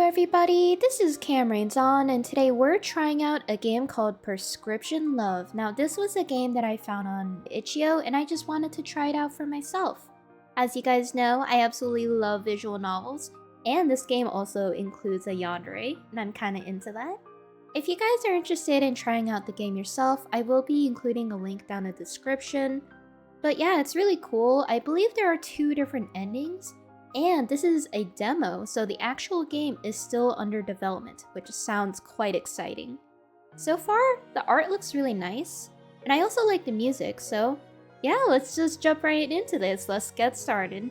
everybody, this is Cameron's on, and today we're trying out a game called Prescription Love. Now this was a game that I found on itch.io and I just wanted to try it out for myself. As you guys know, I absolutely love visual novels, and this game also includes a yandere, and I'm kinda into that. If you guys are interested in trying out the game yourself, I will be including a link down in the description. But yeah, it's really cool. I believe there are 2 different endings. And this is a demo, so the actual game is still under development, which sounds quite exciting. So far, the art looks really nice, and I also like the music, so yeah, let's just jump right into this. Let's get started.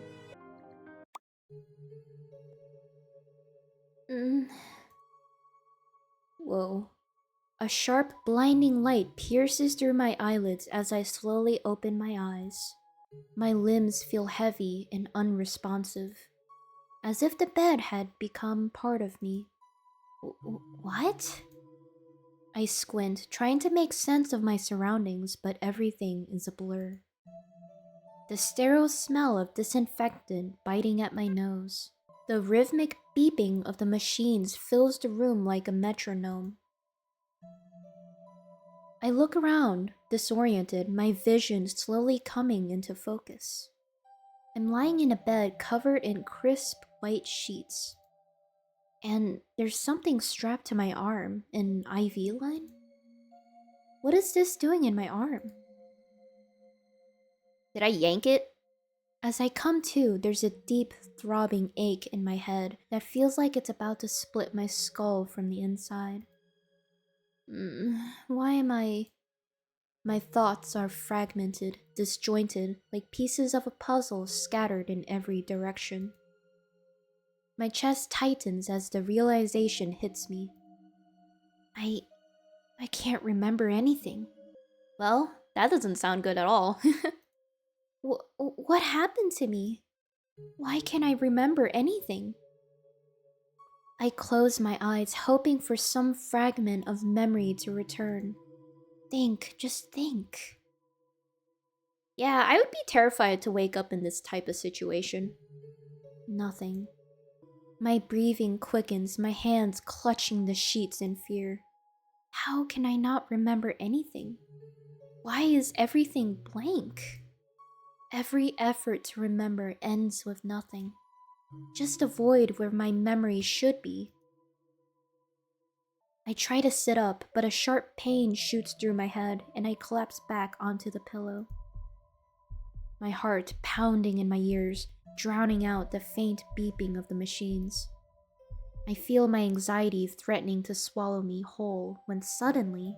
Whoa. A sharp, blinding light pierces through my eyelids as I slowly open my eyes. My limbs feel heavy and unresponsive, as if the bed had become part of me. What? I squint, trying to make sense of my surroundings, but everything is a blur. The sterile smell of disinfectant biting at my nose. The rhythmic beeping of the machines fills the room like a metronome. I look around, disoriented, my vision slowly coming into focus. I'm lying in a bed covered in crisp white sheets. And there's something strapped to my arm, an IV line? What is this doing in my arm? Did I yank it? As I come to, there's a deep, throbbing ache in my head that feels like it's about to split my skull from the inside. Why am I... My thoughts are fragmented, disjointed, like pieces of a puzzle scattered in every direction. My chest tightens as the realization hits me. I can't remember anything. Well, that doesn't sound good at all. What happened to me? Why can't I remember anything? I close my eyes, hoping for some fragment of memory to return. Think, just think. Yeah, I would be terrified to wake up in this type of situation. Nothing. My breathing quickens, my hands clutching the sheets in fear. How can I not remember anything? Why is everything blank? Every effort to remember ends with nothing. Just a void where my memory should be. I try to sit up, but a sharp pain shoots through my head, and I collapse back onto the pillow. My heart pounding in my ears, drowning out the faint beeping of the machines. I feel my anxiety threatening to swallow me whole when suddenly...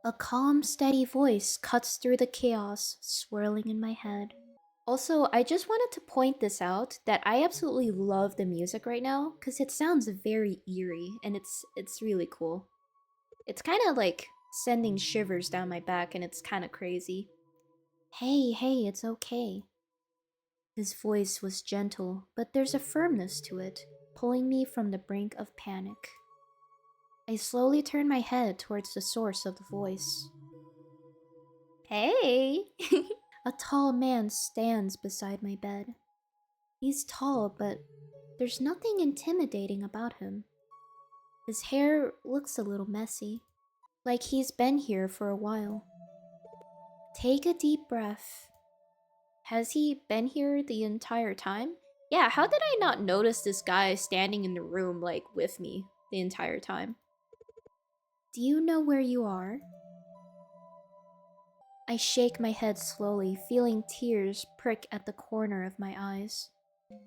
a calm, steady voice cuts through the chaos swirling in my head. Also, I just wanted to point this out, that I absolutely love the music right now, because it sounds very eerie, and it's really cool. It's kind of like sending shivers down my back, and it's kind of crazy. Hey, it's okay. His voice was gentle, but there's a firmness to it, pulling me from the brink of panic. I slowly turn my head towards the source of the voice. Hey! A tall man stands beside my bed. He's tall, but there's nothing intimidating about him. His hair looks a little messy, like he's been here for a while. Take a deep breath. Has he been here the entire time? Yeah, how did I not notice this guy standing in the room, like, with me the entire time? Do you know where you are? I shake my head slowly, feeling tears prick at the corner of my eyes.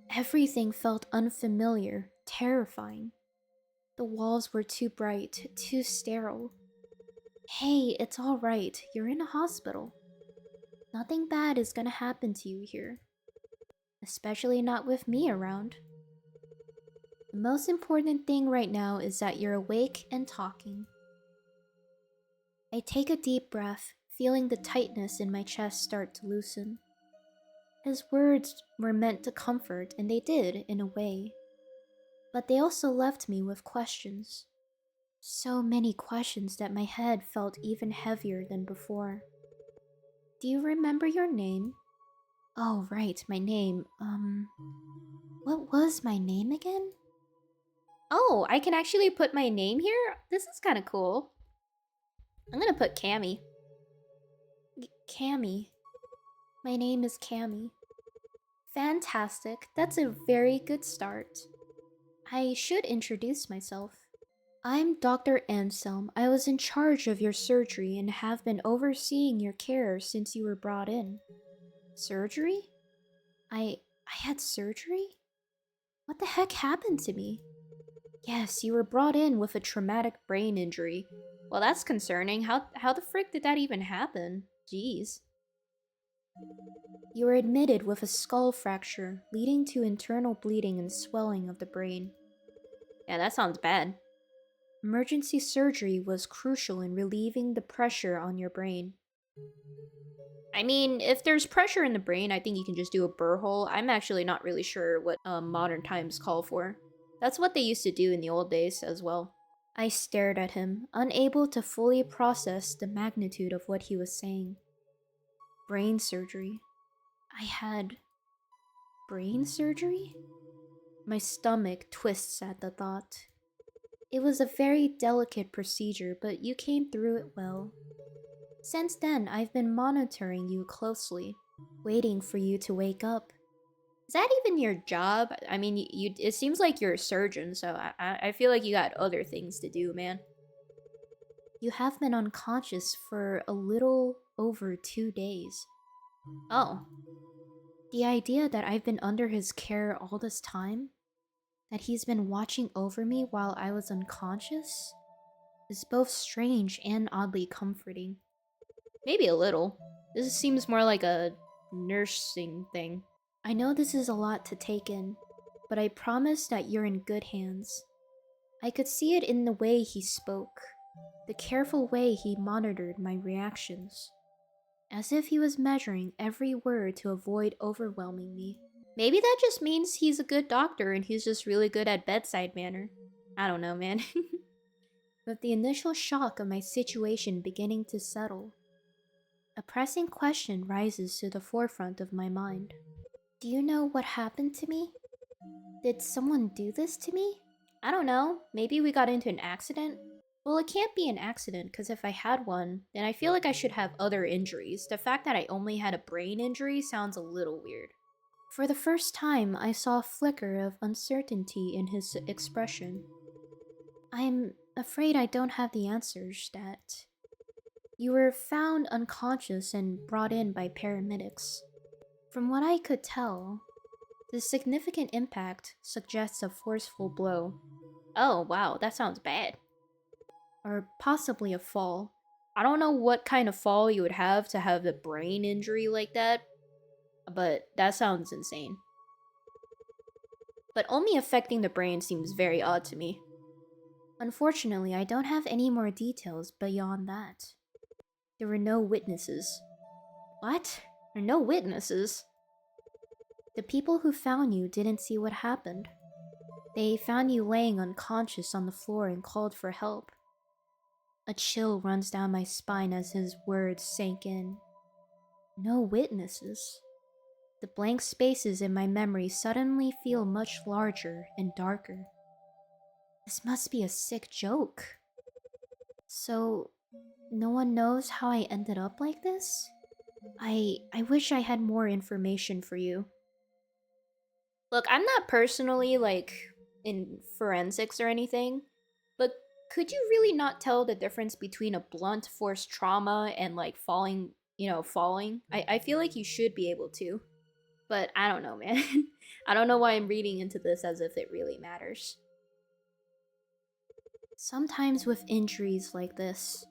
Everything felt unfamiliar, terrifying. The walls were too bright, too sterile. Hey, it's all right. You're in a hospital. Nothing bad is gonna happen to you here. Especially not with me around. The most important thing right now is that you're awake and talking. I take a deep breath, feeling the tightness in my chest start to loosen. His words were meant to comfort, and they did, in a way. But they also left me with questions. So many questions that my head felt even heavier than before. Do you remember your name? Oh, right, my name, What was my name again? Oh, I can actually put my name here? This is kind of cool. I'm gonna put Cammy. Cammy. My name is Cammy. Fantastic. That's a very good start. I should introduce myself. I'm Dr. Anselm. I was in charge of your surgery and have been overseeing your care since you were brought in. Surgery? I had surgery? What the heck happened to me? Yes, you were brought in with a traumatic brain injury. Well, that's concerning. How the frick did that even happen? Jeez. You were admitted with a skull fracture, leading to internal bleeding and swelling of the brain. Yeah, that sounds bad. Emergency surgery was crucial in relieving the pressure on your brain. I mean, if there's pressure in the brain, I think you can just do a burr hole. I'm actually not really sure what modern times call for. That's what they used to do in the old days as well. I stared at him, unable to fully process the magnitude of what he was saying. Brain surgery. I had brain surgery? My stomach twists at the thought. It was a very delicate procedure, but you came through it well. Since then, I've been monitoring you closely, waiting for you to wake up. Is that even your job? I mean, it seems like you're a surgeon, so I feel like you got other things to do, man. You have been unconscious for a little over 2 days. Oh. The idea that I've been under his care all this time? That he's been watching over me while I was unconscious? Is both strange and oddly comforting. Maybe a little. This seems more like a nursing thing. I know this is a lot to take in, but I promise that you're in good hands. I could see it in the way he spoke, the careful way he monitored my reactions, as if he was measuring every word to avoid overwhelming me. Maybe that just means he's a good doctor and he's just really good at bedside manner. I don't know, man. With the initial shock of my situation beginning to settle, a pressing question rises to the forefront of my mind. Do you know what happened to me? Did someone do this to me? I don't know. Maybe we got into an accident? Well, it can't be an accident, because if I had one, then I feel like I should have other injuries. The fact that I only had a brain injury sounds a little weird. For the first time, I saw a flicker of uncertainty in his expression. I'm afraid I don't have the answers, Stat. You were found unconscious and brought in by paramedics. From what I could tell, the significant impact suggests a forceful blow. Oh, wow, that sounds bad. Or possibly a fall. I don't know what kind of fall you would have to have a brain injury like that, but that sounds insane. But only affecting the brain seems very odd to me. Unfortunately, I don't have any more details beyond that. There were no witnesses. What? There are no witnesses? The people who found you didn't see what happened. They found you laying unconscious on the floor and called for help. A chill runs down my spine as his words sank in. No witnesses. The blank spaces in my memory suddenly feel much larger and darker. This must be a sick joke. So, no one knows how I ended up like this? I wish I had more information for you. Look, I'm not personally, in forensics or anything, but could you really not tell the difference between a blunt force trauma and, falling, falling? I feel like you should be able to. But I don't know, man. I don't know why I'm reading into this as if it really matters. Sometimes with injuries like this,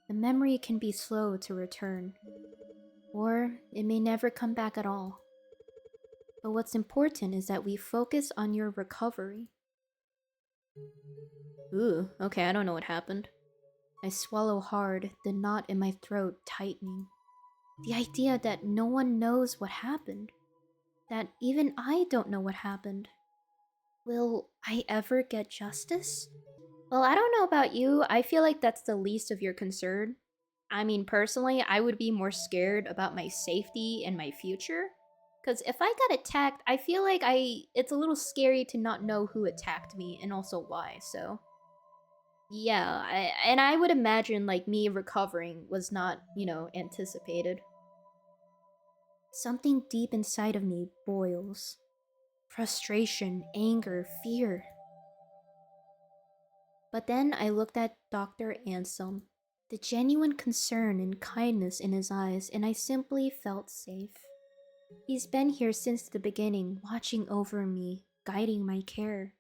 the memory can be slow to return. Or it may never come back at all. But what's important is that we focus on your recovery. Ooh, okay, I don't know what happened. I swallow hard, the knot in my throat tightening. The idea that no one knows what happened. That even I don't know what happened. Will I ever get justice? Well, I don't know about you. I feel like that's the least of your concern. I mean, personally, I would be more scared about my safety and my future. Because if I got attacked, I feel like it's a little scary to not know who attacked me and also why, so. Yeah, and I would imagine like me recovering was not, anticipated. Something deep inside of me boils. Frustration, anger, fear. But then I looked at Dr. Anselm, the genuine concern and kindness in his eyes, and I simply felt safe. He's been here since the beginning, watching over me, guiding my care.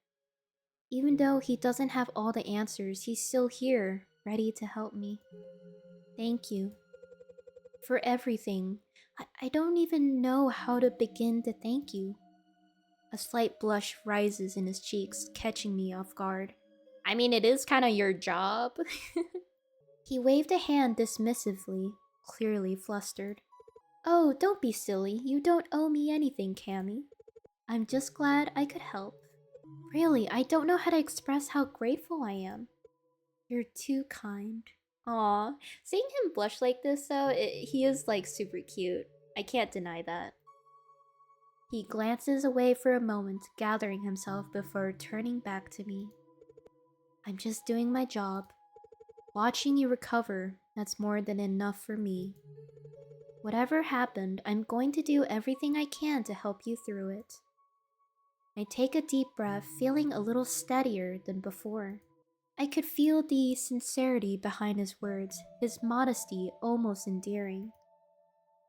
Even though he doesn't have all the answers, he's still here, ready to help me. Thank you. For everything. I don't even know how to begin to thank you. A slight blush rises in his cheeks, catching me off guard. I mean, it is kind of your job. He waved a hand dismissively, clearly flustered. Oh, don't be silly. You don't owe me anything, Cammy. I'm just glad I could help. Really, I don't know how to express how grateful I am. You're too kind. Aw, seeing him blush like this though, he is like super cute. I can't deny that. He glances away for a moment, gathering himself before turning back to me. I'm just doing my job. Watching you recover, that's more than enough for me. Whatever happened, I'm going to do everything I can to help you through it. I take a deep breath, feeling a little steadier than before. I could feel the sincerity behind his words, his modesty almost endearing.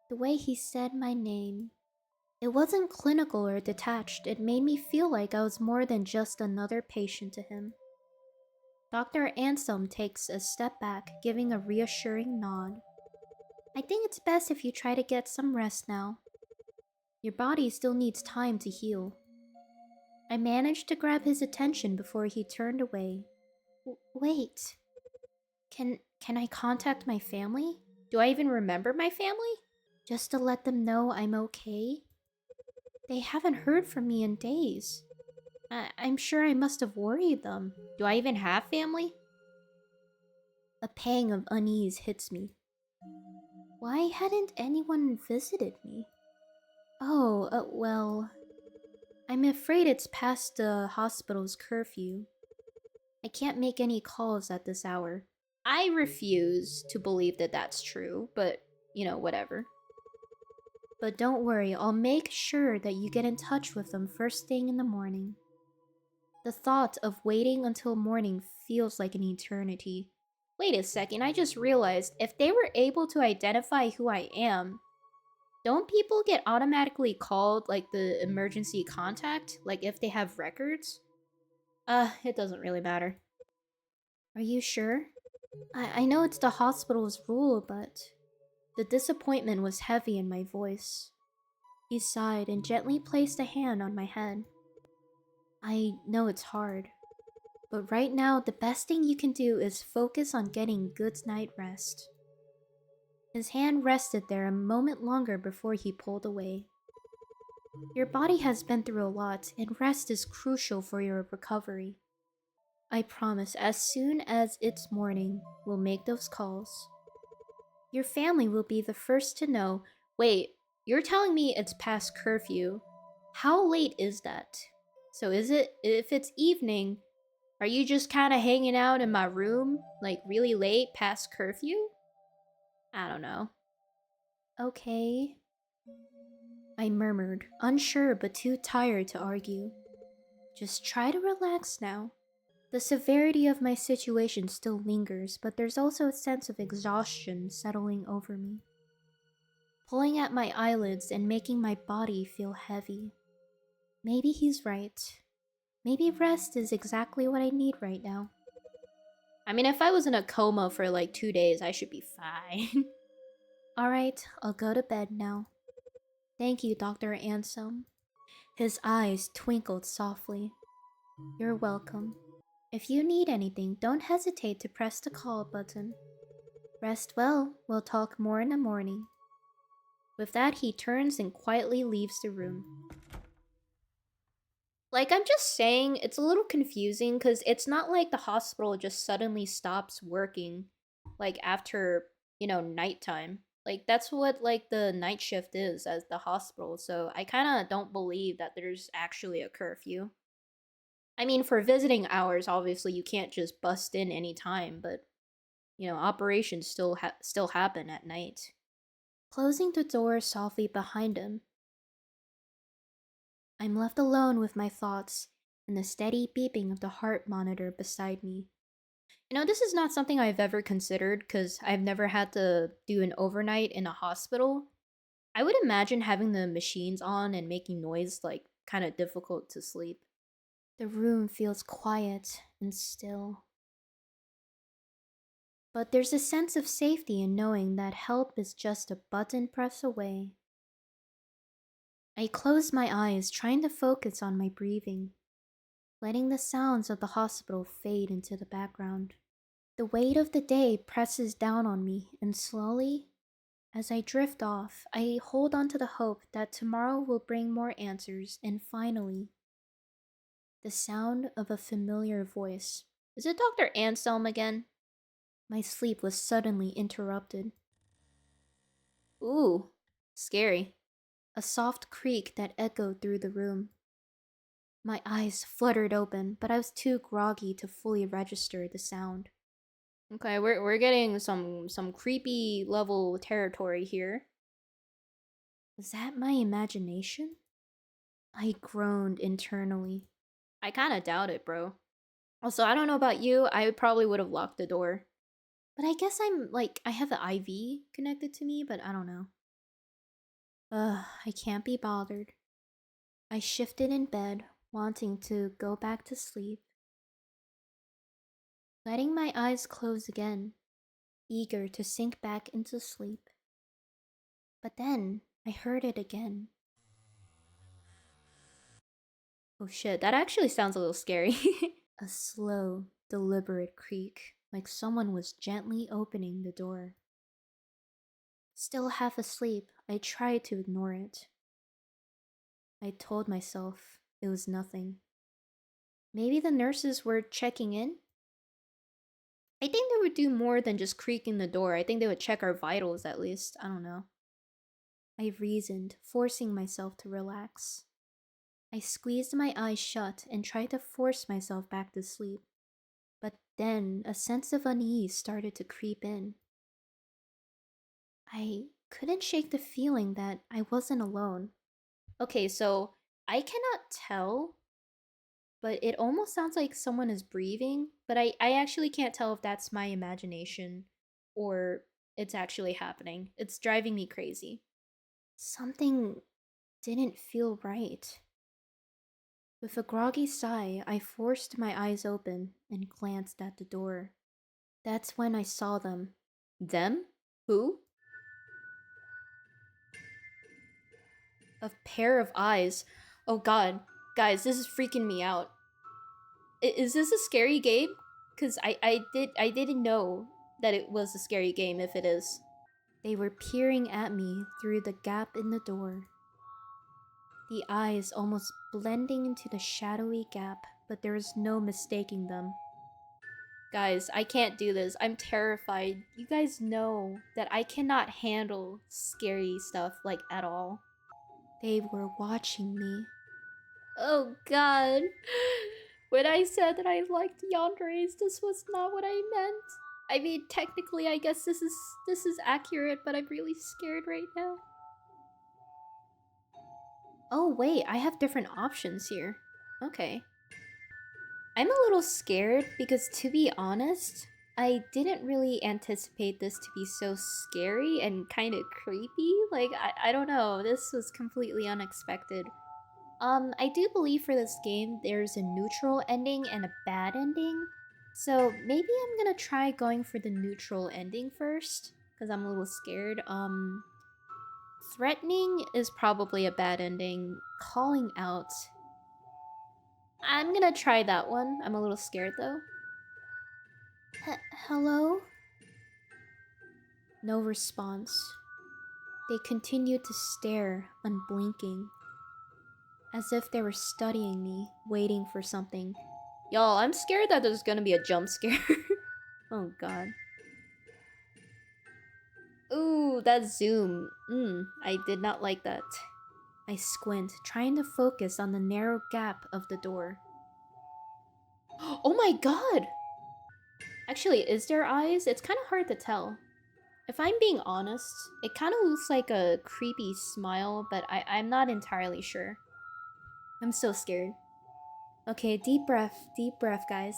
The way he said my name. It wasn't clinical or detached, it made me feel like I was more than just another patient to him. Dr. Anselm takes a step back, giving a reassuring nod. I think it's best if you try to get some rest now. Your body still needs time to heal. I managed to grab his attention before he turned away. Wait. Can I contact my family? Do I even remember my family? Just to let them know I'm okay? They haven't heard from me in days. I'm sure I must have worried them. Do I even have family? A pang of unease hits me. Why hadn't anyone visited me? Oh, well... I'm afraid it's past the hospital's curfew. I can't make any calls at this hour. I refuse to believe that that's true, but, whatever. But don't worry, I'll make sure that you get in touch with them first thing in the morning. The thought of waiting until morning feels like an eternity. Wait a second, I just realized if they were able to identify who I am, don't people get automatically called like the emergency contact? Like if they have records? It doesn't really matter. Are you sure? I know it's the hospital's rule, but... The disappointment was heavy in my voice. He sighed and gently placed a hand on my head. I know it's hard, but right now the best thing you can do is focus on getting good night rest. His hand rested there a moment longer before he pulled away. Your body has been through a lot, and rest is crucial for your recovery. I promise as soon as it's morning, we'll make those calls. Your family will be the first to know. Wait, you're telling me it's past curfew. How late is that? So if it's evening, are you just kind of hanging out in my room, like really late past curfew? I don't know. Okay. I murmured, unsure but too tired to argue. Just try to relax now. The severity of my situation still lingers, but there's also a sense of exhaustion settling over me, pulling at my eyelids and making my body feel heavy. Maybe he's right. Maybe rest is exactly what I need right now. I mean, if I was in a coma for like 2 days, I should be fine. Alright, I'll go to bed now. Thank you, Dr. Anselm. His eyes twinkled softly. You're welcome. If you need anything, don't hesitate to press the call button. Rest well, we'll talk more in the morning. With that, he turns and quietly leaves the room. Like, I'm just saying, it's a little confusing because it's not like the hospital just suddenly stops working, like after, nighttime. Like, that's what, like, the night shift is at the hospital, so I kinda don't believe that there's actually a curfew. I mean, for visiting hours, obviously you can't just bust in any time, but, operations still happen at night. Closing the door softly behind him, I'm left alone with my thoughts and the steady beeping of the heart monitor beside me. This is not something I've ever considered because I've never had to do an overnight in a hospital. I would imagine having the machines on and making noise like kind of difficult to sleep. The room feels quiet and still. But there's a sense of safety in knowing that help is just a button press away. I close my eyes, trying to focus on my breathing, letting the sounds of the hospital fade into the background. The weight of the day presses down on me, and slowly, as I drift off, I hold on to the hope that tomorrow will bring more answers, and finally, the sound of a familiar voice. Is it Dr. Anselm again? My sleep was suddenly interrupted. Ooh, scary. A soft creak that echoed through the room. My eyes fluttered open, but I was too groggy to fully register the sound. Okay, we're getting some creepy level territory here. Was that my imagination? I groaned internally. I kind of doubt it, bro. Also, I don't know about you, I probably would have locked the door. But I guess I have the IV connected to me, but I don't know. Ugh, I can't be bothered. I shifted in bed, wanting to go back to sleep. Letting my eyes close again, eager to sink back into sleep. But then, I heard it again. Oh shit, that actually sounds a little scary. A slow, deliberate creak, like someone was gently opening the door. Still half asleep, I tried to ignore it. I told myself it was nothing. Maybe the nurses were checking in? I think they would do more than just creaking the door. I think they would check our vitals at least. I don't know. I reasoned, forcing myself to relax. I squeezed my eyes shut and tried to force myself back to sleep. But then a sense of unease started to creep in. I couldn't shake the feeling that I wasn't alone. Okay, so I cannot tell, but it almost sounds like someone is breathing, but I actually can't tell if that's my imagination or it's actually happening. It's driving me crazy. Something didn't feel right. With a groggy sigh, I forced my eyes open and glanced at the door. That's when I saw them. Them? Who? A pair of eyes. Oh god. Guys, this is freaking me out. Is this a scary game? Cause I didn't know that it was a scary game if it is. They were peering at me through the gap in the door. The eyes almost blending into the shadowy gap, but there was no mistaking them. Guys, I can't do this. I'm terrified. You guys know that I cannot handle scary stuff like at all. They were watching me. Oh god. When I said that I liked yanderes, this was not what I meant. I mean, technically I guess this is accurate, but I'm really scared right now. Oh wait, I have different options here. Okay. I'm a little scared because, to be honest, I didn't really anticipate this to be so scary and kind of creepy. Like, I don't know, this was completely unexpected. I do believe for this game there's a neutral ending and a bad ending. So maybe I'm gonna try going for the neutral ending first, because I'm a little scared. Threatening is probably a bad ending. Calling out, I'm gonna try that one. I'm a little scared though. Hello? No response. They continued to stare, unblinking, as if they were studying me, waiting for something. Y'all, I'm scared that there's gonna be a jump scare. Oh god. Ooh, that zoom. I did not like that. I squint, trying to focus on the narrow gap of the door. Oh my god! Actually, is there eyes? It's kind of hard to tell. If I'm being honest, it kind of looks like a creepy smile, but I'm not entirely sure. I'm so scared. Okay, deep breath, guys.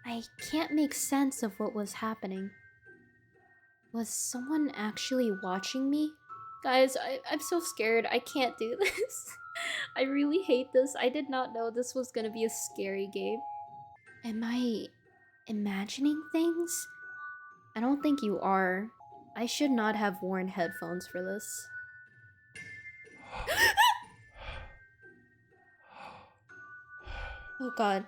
I can't make sense of what was happening. Was someone actually watching me? Guys, I'm so scared. I can't do this. I really hate this. I did not know this was gonna be a scary game. Am I imagining things? I don't think you are. I should not have worn headphones for this. Oh god.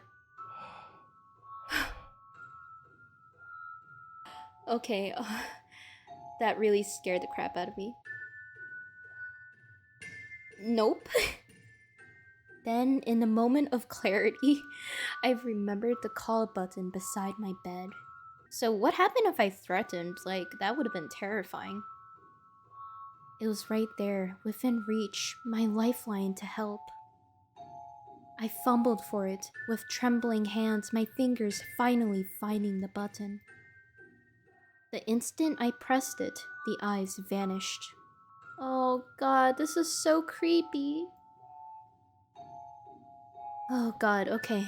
Okay, that really scared the crap out of me. Nope. Then, in a moment of clarity, I remembered the call button beside my bed. So what happened if I threatened? Like, that would have been terrifying. It was right there, within reach, my lifeline to help. I fumbled for it, with trembling hands, my fingers finally finding the button. The instant I pressed it, the eyes vanished. Oh god, this is so creepy. Oh god, okay.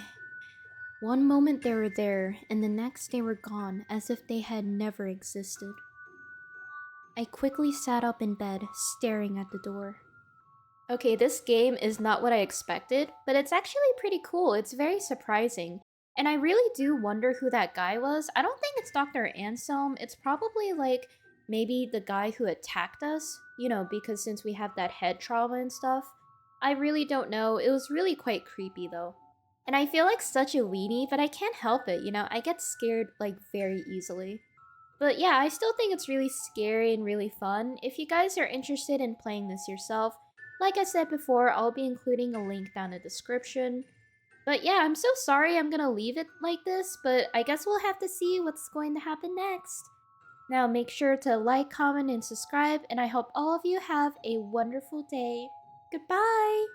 One moment they were there, and the next they were gone, as if they had never existed. I quickly sat up in bed, staring at the door. Okay, this game is not what I expected, but it's actually pretty cool. It's very surprising. And I really do wonder who that guy was. I don't think it's Dr. Anselm. It's probably like maybe the guy who attacked us, you know, because since we have that head trauma and stuff. I really don't know. It was really quite creepy though. And I feel like such a weenie, but I can't help it, you know? I get scared like very easily. But yeah, I still think it's really scary and really fun. If you guys are interested in playing this yourself, like I said before, I'll be including a link down in the description. But yeah, I'm so sorry I'm gonna leave it like this, but I guess we'll have to see what's going to happen next. Now make sure to like, comment, and subscribe, and I hope all of you have a wonderful day. Goodbye!